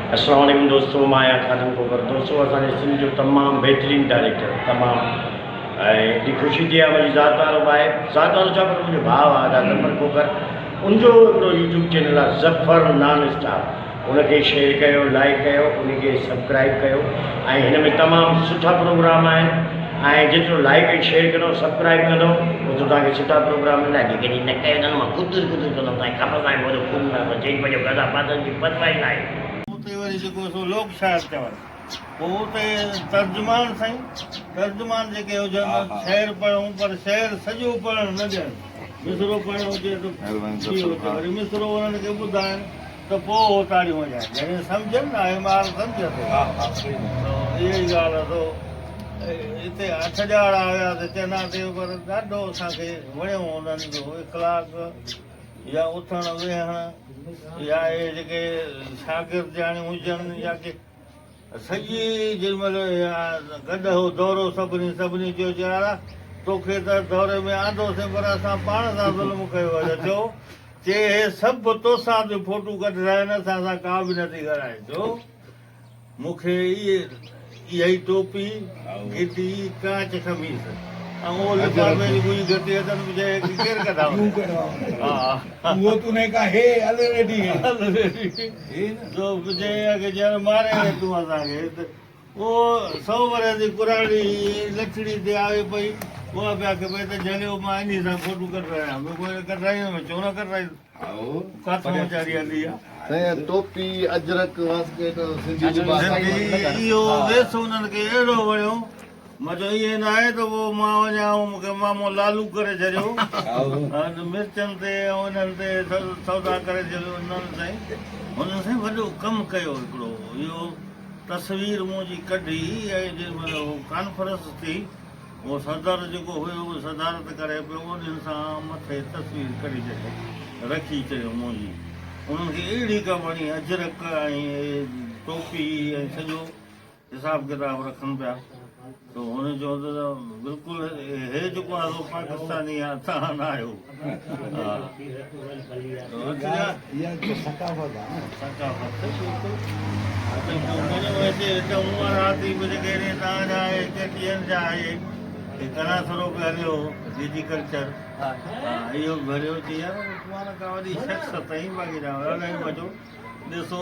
अस्सलाम वालेकुम दोस्तों, मैं खान खोखर। दोस्तों असांजे सिंध जो तमामु बहितरीन डायरेक्टर तमामु ऐं ख़ुशी थी आहे। मुंहिंजी ज़ात वारो आहे, ज़ात वारो छा पर मुंहिंजो भाउ आहे ज़फर खोखर। उनजो हिकिड़ो यूट्यूब चैनल आहे ज़फर नॉन स्टॉप। उनखे शेयर कयो, लाइक कयो, उनखे सब्सक्राइब कयो। ऐं हिन में तमामु सुठा प्रोग्राम आहिनि ऐं जेतिरो लाइक ऐं शेयर कंदो, सब्सक्राइब कंदो, ओतिरो तव्हांखे सुठा प्रोग्राम मिलंदा। जेकॾहिं न कयो त मां कुतर कुतर कंदो, तव्हांखे ख़बर नाहे वरी खून न चई पंहिंजो गदा पातनि जी परवाह ई नाहे। वरी जेको सो लोक शायर चवनि पोइ हुते तर्जुमान साईं, तर्जुमान जेके हुजनि शेर पढ़ूं पर शेर सॼो पढ़णु न ॾियनि। मिसरो पढ़णु हुजे त वरी मिसरो उन्हनि खे ॿुधाइनि त पोइ हो ताड़ियूं वॼाइनि, जॾहिं सम्झनि न ॿार सम्झे थो। इहा ई ॻाल्हि आहे। हिते 8 ॼाणा हुयासीं चेना ते, पर ॾाढो असांखे वणियो उन्हनि जो इख़लाक़ या उथण वेहण या इहे जेके शागिर्द ॼाणियूं हुजनि या के सॼी जेॾीमहिल गॾु हो दौरो सभिनी चयो यारा तोखे त दौरे में आंदोसीं पर असां पाण सां ज़ुल्म कयो आहे। चयो हे सभु तोसां बि फोटू कढाइनि, असां सां का बि नथी कराए। चयो मूंखे इहा ई टोपी गिटी कांच खमीस ऐं उहो लिफाफे जी मुंहिंजी गति अथनि केरु कढायो। वो तूने कहा हे ऑलरेडी तो के ॼण मारे तूं असांखे। उहो 100 वरे जी पुराणी लछड़ी ते आवे पई, उहा पिया खे भई त जलियो मां इन सां फोटू कढायां। कोई कढायूं छो न कढायूं, काथो वीचारी हली आहे। टोपी अजरक वास्केट सिंधी इहो वेस उन्हनि खे अहिड़ो वणियो। मज़ो ईअं न आहे त पोइ मां वञा मूंखे मामो लालू करे छॾियो मिर्चनि ते ऐं इन्हनि ते सौदा करे छॾियो। हुननि सां वॾो कमु कयो हिकिड़ो। इहो तस्वीर मुंहिंजी कढी ऐं जेमहिल कॉन्फ्रेंस थी, उहो सदर जेको हुयो उहो सदारत करे पियो, उन्हनि सां मथे तस्वीर कढी छॾियो, रखी छॾियो मुंहिंजी। उन्हनि खे अहिड़ी का वणी अजरक ऐं टोपी ऐं सॼो हिसाब किताब रखनि पिया। तो हुनजो त बिल्कुलु हे जेको आहे पाकिस्तानी आहे, तव्हां न आहियो। कनासरो बि हलियो एग्रीकल्चर, इहो भरियो थी यार का वॾी शख़्स अथई। बाक़ी इलाही मज़ो ॾिसो।